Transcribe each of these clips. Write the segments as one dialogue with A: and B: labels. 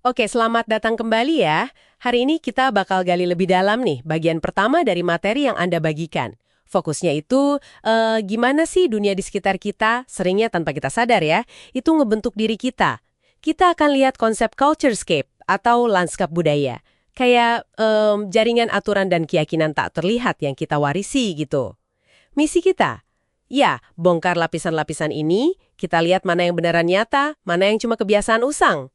A: Oke, selamat datang kembali ya. Hari ini kita bakal gali lebih dalam nih, bagian pertama dari materi yang Anda bagikan. Fokusnya itu, gimana sih dunia di sekitar kita, seringnya tanpa kita sadar ya, itu ngebentuk diri kita. Kita akan lihat konsep culturescape atau lanskap budaya. Kayak jaringan aturan dan keyakinan tak terlihat yang kita warisi gitu. Misi kita? Ya, bongkar lapisan-lapisan ini, kita lihat mana yang beneran nyata, mana yang cuma kebiasaan usang.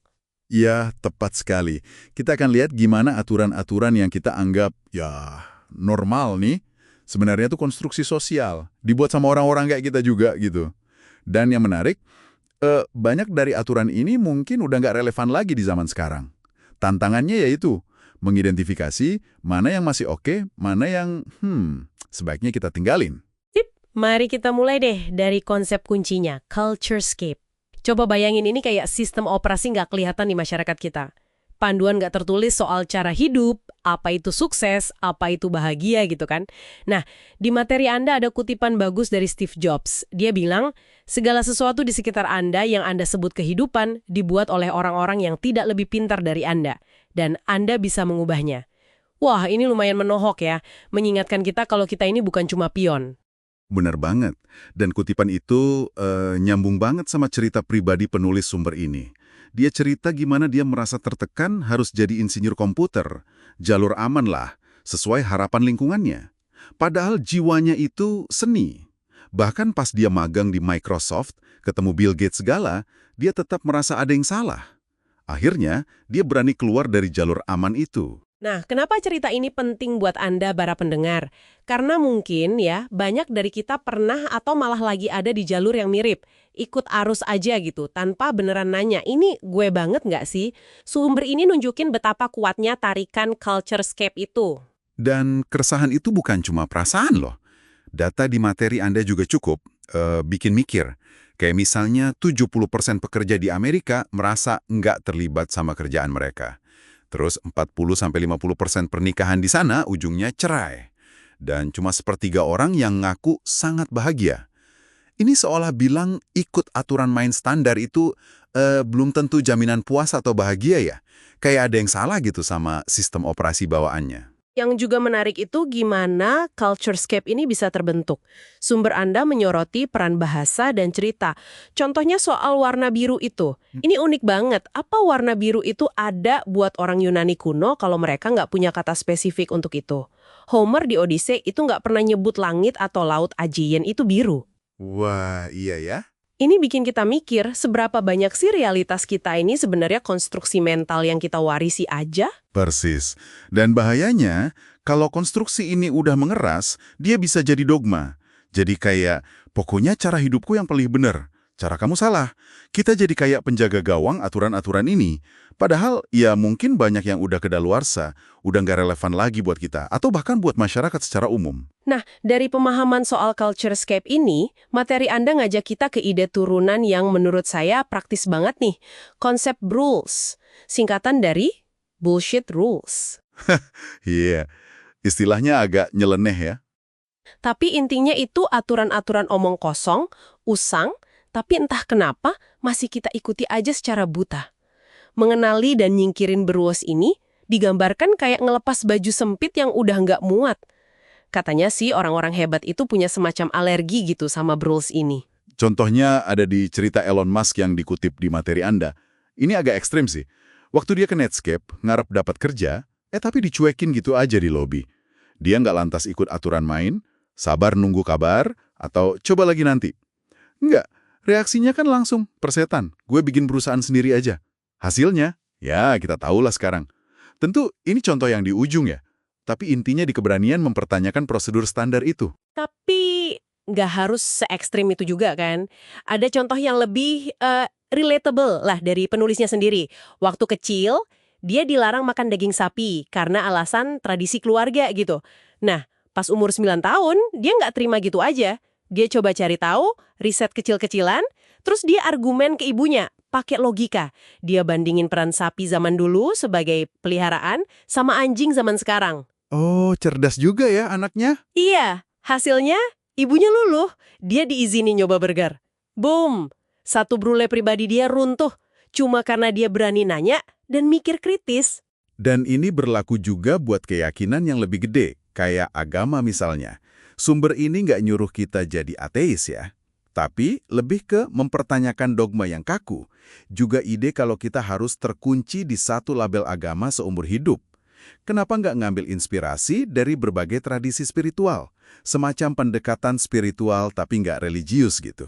B: Ya, tepat sekali. Kita akan lihat gimana aturan-aturan yang kita anggap, ya, normal nih, sebenarnya itu konstruksi sosial. Dibuat sama orang-orang kayak kita juga, gitu. Dan yang menarik, banyak dari aturan ini mungkin udah nggak relevan lagi di zaman sekarang. Tantangannya yaitu, mengidentifikasi mana yang masih oke, mana yang, sebaiknya kita tinggalin.
A: Sip, mari kita mulai deh dari konsep kuncinya, culturescape. Coba bayangin ini kayak sistem operasi nggak kelihatan di masyarakat kita. Panduan nggak tertulis soal cara hidup, apa itu sukses, apa itu bahagia gitu kan. Nah, di materi Anda ada kutipan bagus dari Steve Jobs. Dia bilang, segala sesuatu di sekitar Anda yang Anda sebut kehidupan dibuat oleh orang-orang yang tidak lebih pintar dari Anda. Dan Anda bisa mengubahnya. Wah, ini lumayan menohok ya, mengingatkan kita kalau kita ini bukan cuma pion.
B: Benar banget. Dan kutipan itu nyambung banget sama cerita pribadi penulis sumber ini. Dia cerita gimana dia merasa tertekan harus jadi insinyur komputer. Jalur aman lah, sesuai harapan lingkungannya. Padahal jiwanya itu seni. Bahkan pas dia magang di Microsoft, ketemu Bill Gates segala, dia tetap merasa ada yang salah. Akhirnya, dia berani keluar dari jalur aman itu.
A: Nah, kenapa cerita ini penting buat Anda, para pendengar? Karena mungkin ya, banyak dari kita pernah atau malah lagi ada di jalur yang mirip. Ikut arus aja gitu, tanpa beneran nanya, ini gue banget nggak sih? Sumber ini nunjukin betapa kuatnya tarikan culturescape itu.
B: Dan keresahan itu bukan cuma perasaan loh. Data di materi Anda juga cukup bikin mikir. Kayak misalnya 70% pekerja di Amerika merasa nggak terlibat sama kerjaan mereka. Terus 40-50% pernikahan di sana ujungnya cerai. Dan cuma sepertiga orang yang ngaku sangat bahagia. Ini seolah bilang ikut aturan main standar itu belum tentu jaminan puas atau bahagia ya. Kayak ada yang salah gitu sama sistem operasi bawaannya.
A: Yang juga menarik itu gimana culturescape ini bisa terbentuk. Sumber Anda menyoroti peran bahasa dan cerita. Contohnya soal warna biru itu. Ini unik banget. Apa warna biru itu ada buat orang Yunani kuno kalau mereka nggak punya kata spesifik untuk itu? Homer di Odyssey itu nggak pernah nyebut langit atau laut Aegean itu biru.
B: Wah, iya ya.
A: Ini bikin kita mikir seberapa banyak sih realitas kita ini sebenarnya konstruksi mental yang kita warisi aja?
B: Persis. Dan bahayanya, kalau konstruksi ini udah mengeras, dia bisa jadi dogma. Jadi kayak, pokoknya cara hidupku yang paling benar. Cara kamu salah. Kita jadi kayak penjaga gawang aturan-aturan ini. Padahal, ya mungkin banyak yang udah kedaluarsa, udah nggak relevan lagi buat kita, atau bahkan buat masyarakat secara umum.
A: Nah, dari pemahaman soal culturescape ini, materi Anda ngajak kita ke ide turunan yang menurut saya praktis banget nih. Konsep rules, singkatan dari bullshit rules.
B: Iya, istilahnya agak nyeleneh ya.
A: Tapi intinya itu aturan-aturan omong kosong, usang, tapi entah kenapa masih kita ikuti aja secara buta. Mengenali dan nyingkirin beruas ini digambarkan kayak ngelepas baju sempit yang udah nggak muat. Katanya sih orang-orang hebat itu punya semacam alergi gitu sama rules ini.
B: Contohnya ada di cerita Elon Musk yang dikutip di materi Anda. Ini agak ekstrim sih. Waktu dia ke Netscape, ngarep dapat kerja, tapi dicuekin gitu aja di lobi. Dia nggak lantas ikut aturan main, sabar nunggu kabar, atau coba lagi nanti. Nggak, reaksinya kan langsung, persetan, gue bikin perusahaan sendiri aja. Hasilnya, ya kita tahulah sekarang. Tentu ini contoh yang di ujung ya, tapi intinya di keberanian mempertanyakan prosedur standar itu.
A: Tapi nggak harus se-ekstrim itu juga kan. Ada contoh yang lebih relatable lah dari penulisnya sendiri. Waktu kecil, dia dilarang makan daging sapi karena alasan tradisi keluarga gitu. Nah, pas umur 9 tahun, dia nggak terima gitu aja. Dia coba cari tahu, riset kecil-kecilan, terus dia argumen ke ibunya, pakai logika. Dia bandingin peran sapi zaman dulu sebagai peliharaan sama anjing zaman sekarang.
B: Oh, cerdas juga ya anaknya.
A: Iya, hasilnya ibunya luluh. Dia diizini nyoba burger. Boom! Satu brule pribadi dia runtuh. cuma karena dia berani nanya dan mikir kritis.
B: Dan ini berlaku juga buat keyakinan yang lebih gede, kayak agama misalnya. Sumber ini nggak nyuruh kita jadi ateis ya, tapi lebih ke mempertanyakan dogma yang kaku. Juga ide kalau kita harus terkunci di satu label agama seumur hidup. Kenapa nggak ngambil inspirasi dari berbagai tradisi spiritual? Semacam pendekatan spiritual tapi nggak religius gitu.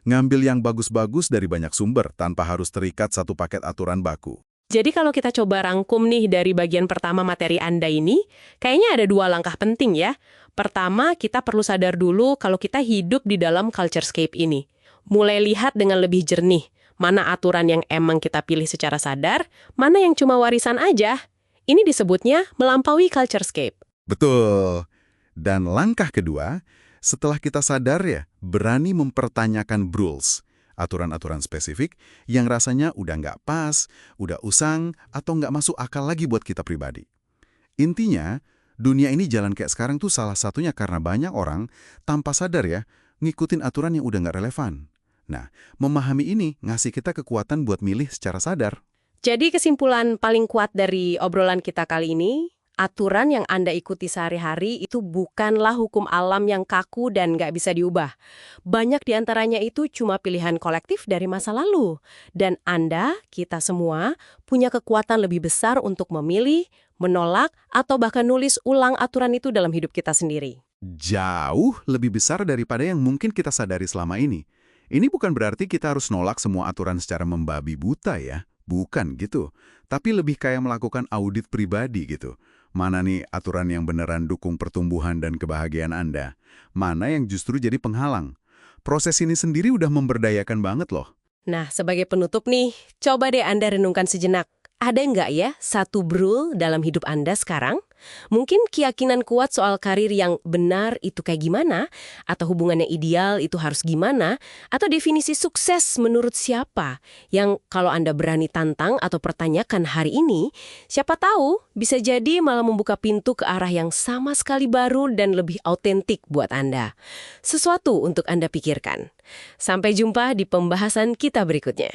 B: Ngambil yang bagus-bagus dari banyak sumber tanpa harus terikat satu paket aturan baku.
A: Jadi kalau kita coba rangkum nih dari bagian pertama materi Anda ini, kayaknya ada 2 langkah penting ya. Pertama, kita perlu sadar dulu kalau kita hidup di dalam culturescape ini. Mulai lihat dengan lebih jernih, mana aturan yang emang kita pilih secara sadar, mana yang cuma warisan aja. Ini disebutnya melampaui culturescape.
B: Betul. Dan langkah kedua, setelah kita sadar ya, berani mempertanyakan rules. Aturan-aturan spesifik yang rasanya udah nggak pas, udah usang, atau nggak masuk akal lagi buat kita pribadi. Intinya, dunia ini jalan kayak sekarang tuh salah satunya karena banyak orang tanpa sadar ya, ngikutin aturan yang udah nggak relevan. Nah, memahami ini ngasih kita kekuatan buat milih secara sadar.
A: Jadi kesimpulan paling kuat dari obrolan kita kali ini, aturan yang Anda ikuti sehari-hari itu bukanlah hukum alam yang kaku dan nggak bisa diubah. Banyak diantaranya itu cuma pilihan kolektif dari masa lalu. Dan Anda, kita semua, punya kekuatan lebih besar untuk memilih, menolak, atau bahkan nulis ulang aturan itu dalam hidup kita sendiri.
B: Jauh lebih besar daripada yang mungkin kita sadari selama ini. Ini bukan berarti kita harus nolak semua aturan secara membabi buta ya. Bukan gitu. Tapi lebih kayak melakukan audit pribadi gitu. Mana nih aturan yang beneran dukung pertumbuhan dan kebahagiaan Anda? Mana yang justru jadi penghalang? Proses ini sendiri udah memberdayakan banget loh.
A: Nah, sebagai penutup nih, coba deh Anda renungkan sejenak. Ada nggak ya satu rule dalam hidup Anda sekarang? Mungkin keyakinan kuat soal karir yang benar itu kayak gimana? Atau hubungan yang ideal itu harus gimana? Atau definisi sukses menurut siapa? Yang kalau Anda berani tantang atau pertanyakan hari ini, siapa tahu bisa jadi malah membuka pintu ke arah yang sama sekali baru dan lebih autentik buat Anda. Sesuatu untuk Anda pikirkan. Sampai jumpa di pembahasan kita berikutnya.